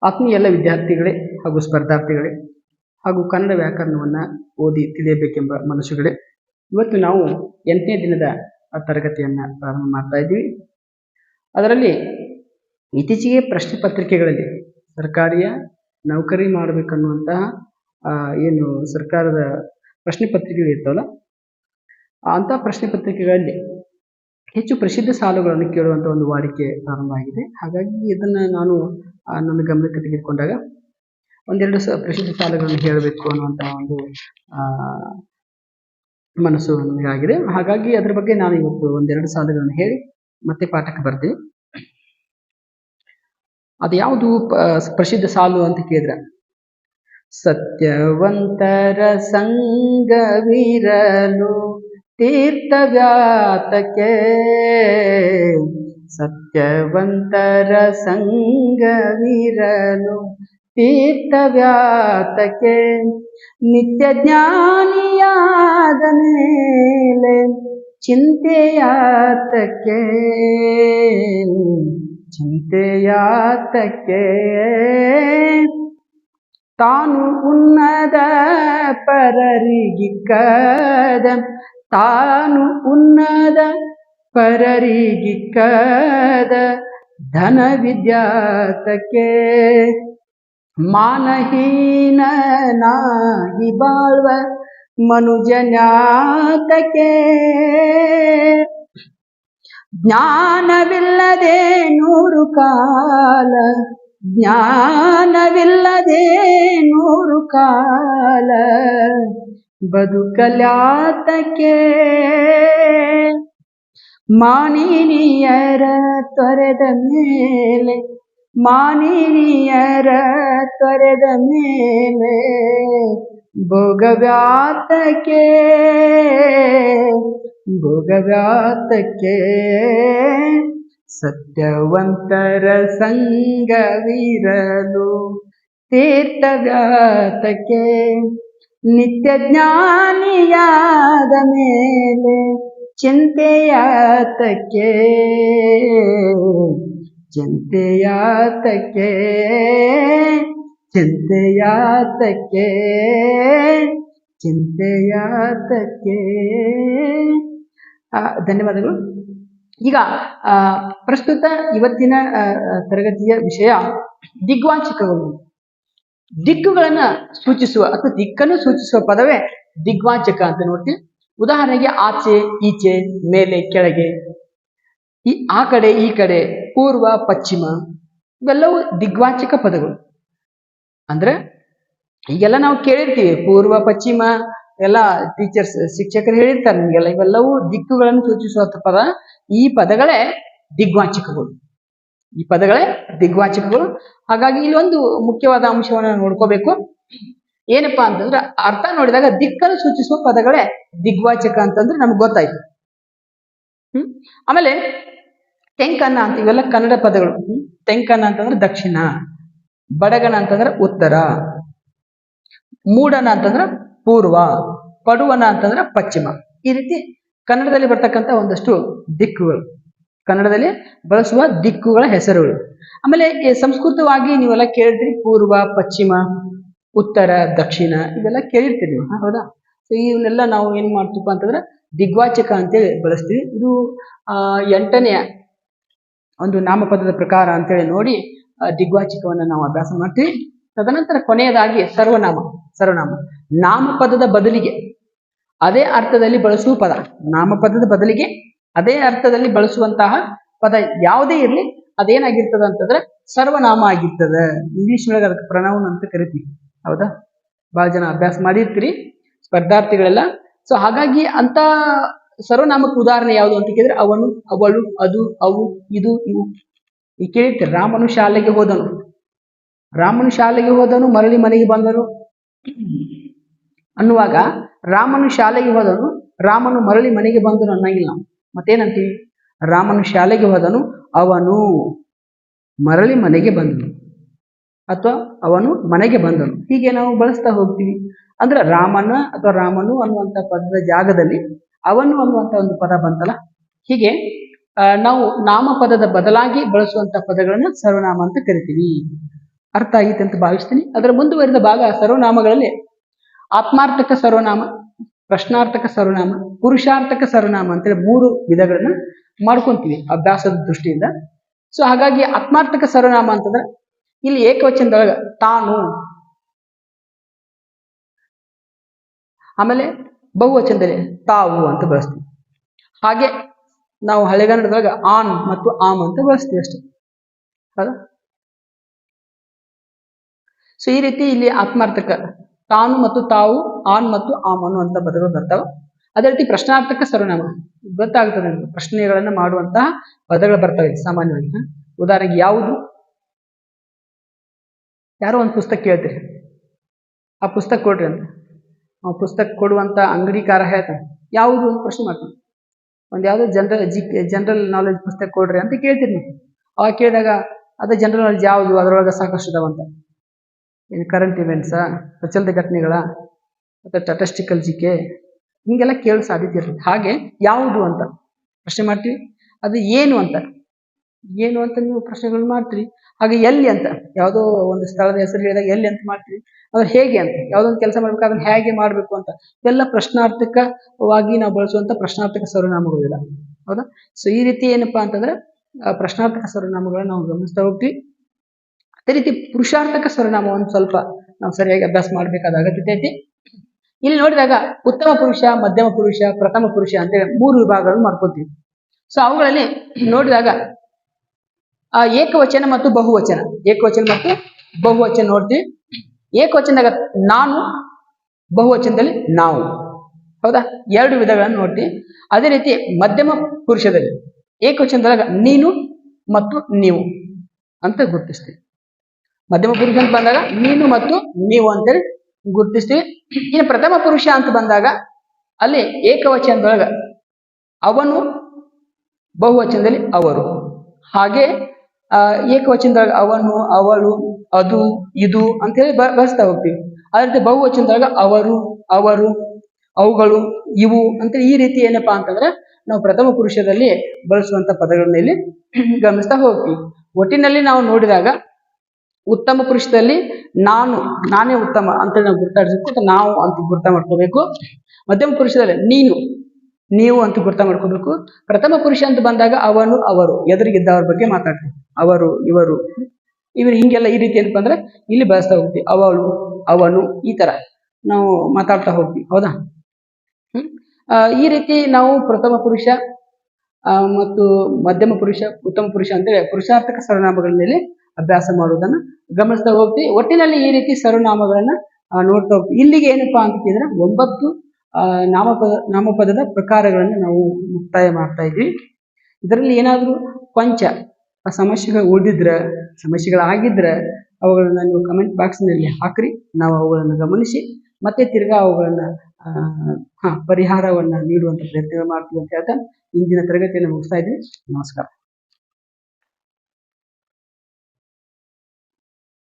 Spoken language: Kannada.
ಆತ್ಮೀಯ ಎಲ್ಲ ವಿದ್ಯಾರ್ಥಿಗಳೇ ಹಾಗೂ ಸ್ಪರ್ಧಾರ್ಥಿಗಳೇ ಹಾಗೂ ಕನ್ನಡ ವ್ಯಾಕರಣವನ್ನು ಓದಿ ತಿಳಿಯಬೇಕೆಂಬ ಮನಸ್ಸುಗಳೇ, ಇವತ್ತು ನಾವು 8ನೇ ದಿನದ ತರಗತಿಯನ್ನು ಪ್ರಾರಂಭ ಮಾಡ್ತಾ ಇದ್ದೀವಿ. ಅದರಲ್ಲಿ ಇತ್ತೀಚೆಗೆ ಪ್ರಶ್ನೆ ಪತ್ರಿಕೆಗಳಲ್ಲಿ ಸರ್ಕಾರಿಯ ನೌಕರಿ ಮಾಡಬೇಕನ್ನುವಂತಹ ಏನು ಸರ್ಕಾರದ ಪ್ರಶ್ನೆ ಪತ್ರಿಕೆಗಳು ಇರ್ತವಲ್ಲ, ಅಂಥ ಪ್ರಶ್ನೆ ಪತ್ರಿಕೆಗಳಲ್ಲಿ ಹೆಚ್ಚು ಪ್ರಸಿದ್ಧ ಸಾಲುಗಳನ್ನು ಕೇಳುವಂಥ ಒಂದು ವಾಡಿಕೆ ಪ್ರಾರಂಭ ಆಗಿದೆ. ಹಾಗಾಗಿ ಇದನ್ನು ನಾನು ನನ್ನ ಗಮನಕ್ಕೆ ತೆಗೆದುಕೊಂಡಾಗ ಒಂದೆರಡು ಪ್ರಸಿದ್ಧ ಸಾಲುಗಳನ್ನು ಹೇಳಬೇಕು ಅನ್ನುವಂಥ ಒಂದು ಮನಸ್ಸು ನನಗಾಗಿದೆ. ಹಾಗಾಗಿ ಅದರ ಬಗ್ಗೆ ನಾನು ಇವತ್ತು ಒಂದೆರಡು ಸಾಲುಗಳನ್ನು ಹೇಳಿ ಮತ್ತೆ ಪಾಠಕ್ಕೆ ಬರ್ತೀನಿ. ಅದು ಯಾವುದು ಪ್ರಸಿದ್ಧ ಸಾಲು ಅಂತ ಕೇಳಿದ್ರೆ, ಸತ್ಯವಂತರ ಸಂಗವಿರಲು ತೀರ್ಥವ್ಯಾತಕ್ಕೆ, ಸತ್ಯವಂತರ ಸಂಗವಿರಲು ತೀರ್ಥವ್ಯಾತಕ್ಕೆ, ನಿತ್ಯ ಜ್ಞಾನಿಯಾದ ಮೇಲೆ ಚಿಂತೆಯಾತಕ್ಕೆ, ಚಿಂತೆಯಾತಕ್ಕೆ, ತಾನು ಉನ್ನದ ಪರರಿಗಿಕ್ಕದ, ತಾನು ಉನ್ನದ ಪರರಿಗಿಕ್ಕದ ಧನ ವಿದ್ಯಾತಕ್ಕೆ, ಮಾನಹೀನನಾಗಿ ಬಾಳ್ವ ಮನುಜನ್ಯಾತಕ್ಕೆ, ಜ್ಞಾನವಿಲ್ಲದೆ ನೂರು ಕಾಲ, ಜ್ಞಾನವಿಲ್ಲದೆ ನೂರು ಕಾಲ ಬದುಕಲ್ಯಾತಕ್ಕೆ, ಮಾನಿನಿಯರ ತೊರೆದ ಮೇಲೆ, ಮಾನಿನಿಯರ ತೊರೆದ ಮೇಲೆ ಭೋಗವ್ಯಾತಕ್ಕೆ, ಭೋಗವ್ಯಾತಕ್ಕೆ, ಸತ್ಯವಂತರ ಸಂಗವಿರಲು ತೀರ್ಥವ್ಯಾತಕ್ಕೆ, ನಿತ್ಯ ಜ್ಞಾನಿಯಾದ ಮೇಲೆ ಚಿಂತೆಯಾತಕ್ಕೆ, ಚಿಂತೆಯಾತಕ್ಕೆ, ಚಿಂತೆಯಾತಕ್ಕೆ, ಚಿಂತೆಯಾತಕ್ಕೆ. ಧನ್ಯವಾದಗಳು. ಈಗ ಪ್ರಸ್ತುತ ಇವತ್ತಿನ ತರಗತಿಯ ವಿಷಯ ದಿಗ್ವಾಚಕಗಳು. ದಿಕ್ಕುಗಳನ್ನು ಸೂಚಿಸುವ ಅಥವಾ ದಿಕ್ಕನ್ನು ಸೂಚಿಸುವ ಪದವೇ ದಿಗ್ವಾಚಕ ಅಂತ ನೋಡ್ತೀವಿ. ಉದಾಹರಣೆಗೆ ಆಚೆ, ಈಚೆ, ಮೇಲೆ, ಕೆಳಗೆ, ಆ ಕಡೆ, ಈ ಕಡೆ, ಪೂರ್ವ, ಪಶ್ಚಿಮ, ಇವೆಲ್ಲವೂ ದಿಗ್ವಾಚಕ ಪದಗಳು. ಅಂದ್ರೆ ಈಗೆಲ್ಲ ನಾವು ಕೇಳಿರ್ತೀವಿ, ಪೂರ್ವ, ಪಶ್ಚಿಮ ಎಲ್ಲ ಟೀಚರ್ಸ್, ಶಿಕ್ಷಕರು ಹೇಳಿರ್ತಾರೆ ನಿಮಗೆಲ್ಲ. ಇವೆಲ್ಲವೂ ದಿಕ್ಕುಗಳನ್ನು ಸೂಚಿಸುವ ಪದ. ಈ ಪದಗಳೇ ದಿಗ್ವಾಚಕಗಳು, ಈ ಪದಗಳೇ ದಿಗ್ವಾಚಕಗಳು. ಹಾಗಾಗಿ ಇಲ್ಲೊಂದು ಮುಖ್ಯವಾದ ಅಂಶವನ್ನು ನೋಡ್ಕೋಬೇಕು. ಏನಪ್ಪಾ ಅಂತಂದ್ರೆ, ಅರ್ಥ ನೋಡಿದಾಗ ದಿಕ್ಕನ್ನು ಸೂಚಿಸುವ ಪದಗಳೇ ದಿಗ್ವಾಚಕ ಅಂತಂದ್ರೆ ನಮ್ಗೆ ಗೊತ್ತಾಯ್ತು. ಆಮೇಲೆ ತೆಂಕನ್ನ ಅಂತ, ಇವೆಲ್ಲ ಕನ್ನಡ ಪದಗಳು. ತೆಂಕನ್ನ ಅಂತಂದ್ರೆ ದಕ್ಷಿಣ, ಬಡಗನ ಅಂತಂದ್ರೆ ಉತ್ತರ, ಮೂಡನ ಅಂತಂದ್ರೆ ಪೂರ್ವ, ಪಡುವನ ಅಂತಂದ್ರೆ ಪಶ್ಚಿಮ. ಈ ರೀತಿ ಕನ್ನಡದಲ್ಲಿ ಬರ್ತಕ್ಕಂಥ ಒಂದಷ್ಟು ದಿಕ್ಕುಗಳು, ಕನ್ನಡದಲ್ಲಿ ಬಳಸುವ ದಿಕ್ಕುಗಳ ಹೆಸರುಗಳು. ಆಮೇಲೆ ಸಂಸ್ಕೃತವಾಗಿ ನೀವೆಲ್ಲ ಕೇಳಿರ್ತೀರಿ, ಪೂರ್ವ, ಪಶ್ಚಿಮ, ಉತ್ತರ, ದಕ್ಷಿಣ, ಇವೆಲ್ಲ ಕೇಳಿರ್ತೀರಿ ನೀವು, ಹೌದಾ? ಸೊ ಇವನ್ನೆಲ್ಲ ನಾವು ಏನ್ ಮಾಡ್ತೀವಿ ಅಂತಂದ್ರೆ ದಿಗ್ವಾಚಕ ಅಂತೇಳಿ ಬಳಸ್ತೀವಿ. ಇದು 8ನೇ ಒಂದು ನಾಮಪದದ ಪ್ರಕಾರ ಅಂತೇಳಿ ನೋಡಿ ದಿಗ್ವಾಚಕವನ್ನು ನಾವು ಅಭ್ಯಾಸ ಮಾಡ್ತೀವಿ. ತದನಂತರ ಕೊನೆಯದಾಗಿ ಸರ್ವನಾಮ. ಸರ್ವನಾಮ ನಾಮಪದದ ಬದಲಿಗೆ ಅದೇ ಅರ್ಥದಲ್ಲಿ ಬಳಸುವ ಪದ. ನಾಮಪದದ ಬದಲಿಗೆ ಅದೇ ಅರ್ಥದಲ್ಲಿ ಬಳಸುವಂತಹ ಪದ ಯಾವುದೇ ಇರಲಿ, ಅದೇನಾಗಿರ್ತದ ಅಂತಂದ್ರೆ ಸರ್ವನಾಮ ಆಗಿರ್ತದ. ಇಂಗ್ಲಿಷ್ ಒಳಗೆ ಅದಕ್ಕೆ ಪ್ರನೌನ್ ಅಂತ ಕರಿತೀವಿ, ಹೌದಾ? ಬಹಳ ಜನ ಅಭ್ಯಾಸ ಮಾಡಿರ್ತೀರಿ ಸ್ಪರ್ಧಾರ್ಥಿಗಳೆಲ್ಲ. ಸೊ ಹಾಗಾಗಿ ಅಂತ ಸರ್ವನಾಮಕ್ಕೆ ಉದಾಹರಣೆ ಯಾವುದು ಅಂತ ಕೇಳಿದ್ರೆ ಅವನು, ಅವಳು, ಅದು, ಅವು, ಇದು, ಇವು. ಈ ಕೇಳಿರ್ತೀರಿ, ರಾಮನು ಶಾಲೆಗೆ ಹೋದನು, ರಾಮನು ಶಾಲೆಗೆ ಹೋದನು, ಮರಳಿ ಮನೆಗೆ ಬಂದನು ಅನ್ನುವಾಗ ರಾಮನು ಶಾಲೆಗೆ ಹೋದನು, ರಾಮನು ಮರಳಿ ಮನೆಗೆ ಬಂದನು ಅನ್ನಂಗಿಲ್ಲ ನಾವು. ಮತ್ತೇನಂತೀವಿ? ರಾಮನು ಶಾಲೆಗೆ ಹೋದನು, ಅವನು ಮರಳಿ ಮನೆಗೆ ಬಂದನು, ಅಥವಾ ಅವನು ಮನೆಗೆ ಬಂದನು, ಹೀಗೆ ನಾವು ಬಳಸ್ತಾ ಹೋಗ್ತೀವಿ. ಅಂದ್ರೆ ರಾಮನ ಅಥವಾ ರಾಮನು ಅನ್ನುವಂಥ ಪದದ ಜಾಗದಲ್ಲಿ ಅವನು ಅನ್ನುವಂಥ ಒಂದು ಪದ ಬಂತಲ್ಲ, ಹೀಗೆ ನಾವು ನಾಮಪದದ ಬದಲಾಗಿ ಬಳಸುವಂತ ಪದಗಳನ್ನ ಸರ್ವನಾಮ ಅಂತ ಕರಿತೀವಿ. ಅರ್ಥ ಆಗಿತ್ತು ಅಂತ ಭಾವಿಸ್ತೀನಿ. ಅದರ ಮುಂದುವರಿದ ಭಾಗ ಸರ್ವನಾಮಗಳಲ್ಲಿ ಆತ್ಮಾರ್ಥಕ ಸರ್ವನಾಮ, ಪ್ರಶ್ನಾರ್ಥಕ ಸರ್ವನಾಮ, ಪುರುಷಾರ್ಥಕ ಸರ್ವನಾಮ ಅಂತೇಳಿ 3 ವಿಧಗಳನ್ನ ಮಾಡ್ಕೊಂತೀವಿ ಅಭ್ಯಾಸದ ದೃಷ್ಟಿಯಿಂದ. ಸೊ ಹಾಗಾಗಿ ಆತ್ಮಾರ್ಥಕ ಸರ್ವನಾಮ ಅಂತಂದ್ರೆ ಇಲ್ಲಿ ಏಕವಚನದೊಳಗ ತಾನು, ಆಮೇಲೆ ಬಹುವಚನದಲ್ಲಿ ತಾವು ಅಂತ ಬಳಸ್ತೀವಿ. ಹಾಗೆ ನಾವು ಹಳೆಗನ್ನಡದೊಳಗ ಆನ್ ಮತ್ತು ಆಮ್ ಅಂತ ಬಳಸ್ತೀವಿ ಅಷ್ಟೇ, ಹೌದಾ. ಸೊ ಈ ರೀತಿ ಇಲ್ಲಿ ಆತ್ಮಾರ್ಥಕ ತಾನು ಮತ್ತು ತಾವು, ಆನ್ ಮತ್ತು ಆಮ್ ಅನ್ನುವಂಥ ಪದಗಳು ಬರ್ತಾವೆ. ಅದೇ ರೀತಿ ಪ್ರಶ್ನಾರ್ಥಕ ಸರ್ವನಾಮ ಗೊತ್ತಾಗ್ತದೆ, ಪ್ರಶ್ನೆಗಳನ್ನ ಮಾಡುವಂತಹ ಪದಗಳು ಬರ್ತವೆ ಸಾಮಾನ್ಯವಾಗಿ. ಉದಾಹರಣೆಗೆ ಯಾವುದು, ಯಾರೋ ಒಂದು ಪುಸ್ತಕ ಕೇಳ್ತೀರಿ, ಆ ಪುಸ್ತಕ ಕೊಡ್ರಿ ಅಂತ, ಆ ಪುಸ್ತಕ ಕೊಡುವಂತ ಅಂಗಡಿಕಾರ ಹೇಳ್ತಾನೆ ಯಾವುದು ಅಂತ ಪ್ರಶ್ನೆ ಮಾಡ್ತಾನೆ. ಒಂದು ಯಾವುದೋ ಜನರಲ್ ನಾಲೆಜ್ ಪುಸ್ತಕ ಕೊಡ್ರಿ ಅಂತ ಕೇಳ್ತೀರಿ ನೀವು. ಅವಾಗ ಕೇಳಿದಾಗ ಅದೇ ಜನರಲ್ ನಾಲೆಜ್ ಯಾವುದು, ಅದರೊಳಗೆ ಸಾಕಷ್ಟು ಇದಾವಂತ, ಏನು ಕರೆಂಟ್ ಇವೆಂಟ್ಸಾ, ಪ್ರಚಲಿತ ಘಟನೆಗಳ, ಮತ್ತು ಸ್ಟಾಟಿಸ್ಟಿಕಲ್ ಜಿಕೆ, ಹಿಂಗೆಲ್ಲ ಕೇಳೋ ಸಾಧ್ಯತೆ ಇರ್ತದೆ. ಹಾಗೆ ಯಾವುದು ಅಂತ ಪ್ರಶ್ನೆ ಮಾಡ್ತೀವಿ, ಅದು ಏನು ಅಂತ ನೀವು ಪ್ರಶ್ನೆಗಳು ಮಾಡ್ತೀರಿ. ಹಾಗೆ ಎಲ್ಲಿ ಅಂತ, ಯಾವುದೋ ಒಂದು ಸ್ಥಳದ ಹೆಸರು ಹೇಳಿದಾಗ ಎಲ್ಲಿ ಅಂತ ಮಾಡ್ತೀವಿ. ಅದ್ರ ಹೇಗೆ ಅಂತ, ಯಾವುದೊಂದು ಕೆಲಸ ಮಾಡ್ಬೇಕು ಅದನ್ನ ಹೇಗೆ ಮಾಡಬೇಕು ಅಂತ, ಇವೆಲ್ಲ ಪ್ರಶ್ನಾರ್ಥಕವಾಗಿ ನಾವು ಬಳಸುವಂತ ಪ್ರಶ್ನಾರ್ಥಕ ಸರ್ವನಾಮಗಳಿಲ್ಲ, ಹೌದಾ. ಸೊ ಈ ರೀತಿ ಏನಪ್ಪಾ ಅಂತಂದ್ರೆ ಪ್ರಶ್ನಾರ್ಥಕ ಸರ್ವನಾಮಗಳನ್ನ ನಾವು ಗಮನಿಸ್ತಾ ಹೋಗ್ತೀವಿ. ಅದೇ ರೀತಿ ಪುರುಷಾರ್ಥಕ ಸರ್ವನಾಮವನ್ನು ಸ್ವಲ್ಪ ನಾವು ಸರಿಯಾಗಿ ಅಭ್ಯಾಸ ಮಾಡಬೇಕಾದ ಅಗತ್ಯತೆ ಐತಿ. ಇಲ್ಲಿ ನೋಡಿದಾಗ ಉತ್ತಮ ಪುರುಷ, ಮಧ್ಯಮ ಪುರುಷ, ಪ್ರಥಮ ಪುರುಷ ಅಂತೇಳಿ 3 ವಿಭಾಗಗಳನ್ನು ಮಾಡ್ಕೊತೀವಿ. ಸೊ ಅವುಗಳಲ್ಲಿ ನೋಡಿದಾಗ ಏಕವಚನ ಮತ್ತು ಬಹುವಚನ, ಏಕವಚನ ಮತ್ತು ಬಹುವಚನ ನೋಡ್ತೀವಿ. ಏಕವಚನದಾಗ ನಾನು, ಬಹುವಚನದಲ್ಲಿ ನಾವು, ಹೌದಾ, 2 ವಿಧಗಳನ್ನು ನೋಡ್ತೀವಿ. ಅದೇ ರೀತಿ ಮಧ್ಯಮ ಪುರುಷದಲ್ಲಿ ಏಕವಚನದಾಗ ನೀನು ಮತ್ತು ನೀವು ಅಂತ ಗುರುತಿಸ್ತೀವಿ. ಮಧ್ಯಮ ಪುರುಷ ಅಂತ ಬಂದಾಗ ನೀನು ಮತ್ತು ನೀವು ಅಂತೇಳಿ ಗುರುತಿಸ್ತೀವಿ. ಇನ್ನು ಪ್ರಥಮ ಪುರುಷ ಅಂತ ಬಂದಾಗ ಅಲ್ಲಿ ಏಕವಚನದೊಳಗ ಅವನು, ಬಹುವಚನದಲ್ಲಿ ಅವರು, ಹಾಗೆ ಏಕವಚನದೊಳಗ ಅವನು, ಅವಳು, ಅದು, ಇದು ಅಂತ ಹೇಳಿ ಬಳಸ್ತಾ ಹೋಗ್ತೀವಿ. ಅದೇ ರೀತಿ ಬಹುವಚನದೊಳಗ ಅವರು, ಅವುಗಳು, ಇವು ಅಂತ ಈ ರೀತಿ ಏನಪ್ಪಾ ಅಂತಂದ್ರೆ ನಾವು ಪ್ರಥಮ ಪುರುಷದಲ್ಲಿ ಬಳಸುವಂತ ಪದಗಳನ್ನ ಇಲ್ಲಿ ಗಮನಿಸ್ತಾ ಹೋಗ್ತೀವಿ. ಒಟ್ಟಿನಲ್ಲಿ ನಾವು ನೋಡಿದಾಗ ಉತ್ತಮ ಪುರುಷದಲ್ಲಿ ನಾನೇ ಉತ್ತಮ ಅಂತ ನಾವು ಗುರ್ತಾಡಿಸ್ಬೇಕು, ನಾವು ಅಂತ ಗುರ್ತ ಮಾಡ್ಕೋಬೇಕು. ಮಧ್ಯಮ ಪುರುಷದಲ್ಲಿ ನೀವು ಅಂತ ಗುರ್ತ ಮಾಡ್ಕೋಬೇಕು. ಪ್ರಥಮ ಪುರುಷ ಅಂತ ಬಂದಾಗ ಅವನು, ಅವರು, ಎದುರಿಗಿದ್ದವ್ರ ಬಗ್ಗೆ ಮಾತಾಡ್ತೀವಿ. ಅವರು, ಇವರು ಹಿಂಗೆಲ್ಲ ಈ ರೀತಿ ಏನಪ್ಪಾ ಅಂದ್ರೆ ಇಲ್ಲಿ ಬಳಸ್ತಾ ಹೋಗ್ತೀವಿ. ಅವಳು, ಅವನು, ಈ ತರ ನಾವು ಮಾತಾಡ್ತಾ ಹೋಗ್ತೀವಿ, ಹೌದಾ. ಈ ರೀತಿ ನಾವು ಪ್ರಥಮ ಪುರುಷ ಮತ್ತು ಮಧ್ಯಮ ಪುರುಷ, ಉತ್ತಮ ಪುರುಷ ಅಂತೇಳಿ ಪುರುಷಾರ್ಥಕ ಸರ್ವನಾಮಗಳ ಮೇಲೆ ಅಭ್ಯಾಸ ಮಾಡುವುದನ್ನ ಗಮನಿಸ್ತಾ ಹೋಗ್ತೀವಿ. ಒಟ್ಟಿನಲ್ಲಿ ಈ ರೀತಿ ಸರ್ವನಾಮಗಳನ್ನ ನೋಡ್ತಾ ಹೋಗ್ತೀವಿ. ಇಲ್ಲಿಗೆ ಏನಪ್ಪಾ ಅಂತಿದ್ರೆ 9 ನಾಮಪದದ ಪ್ರಕಾರಗಳನ್ನು ನಾವು ಮುಕ್ತಾಯ ಮಾಡ್ತಾ ಇದ್ವಿ. ಇದರಲ್ಲಿ ಏನಾದರೂ ಕೊಂಚ ಸಮಸ್ಯೆಗಳು ಉಳಿದಿದ್ರೆ, ಸಮಸ್ಯೆಗಳಾಗಿದ್ರೆ ಅವುಗಳನ್ನ ನೀವು ಕಮೆಂಟ್ ಬಾಕ್ಸ್ನಲ್ಲಿ ಹಾಕ್ರಿ. ನಾವು ಅವುಗಳನ್ನು ಗಮನಿಸಿ ಮತ್ತೆ ತಿರ್ಗಾ ಅವುಗಳನ್ನ ಪರಿಹಾರವನ್ನ ನೀಡುವಂತ ಪ್ರಯತ್ನ ಮಾಡ್ತೀವಿ ಅಂತ ಹೇಳ್ತಾ ಇಂದಿನ ತರಗತಿಯನ್ನು ಮುಗಿಸ್ತಾ ಇದ್ದೀನಿ. ನಮಸ್ಕಾರ.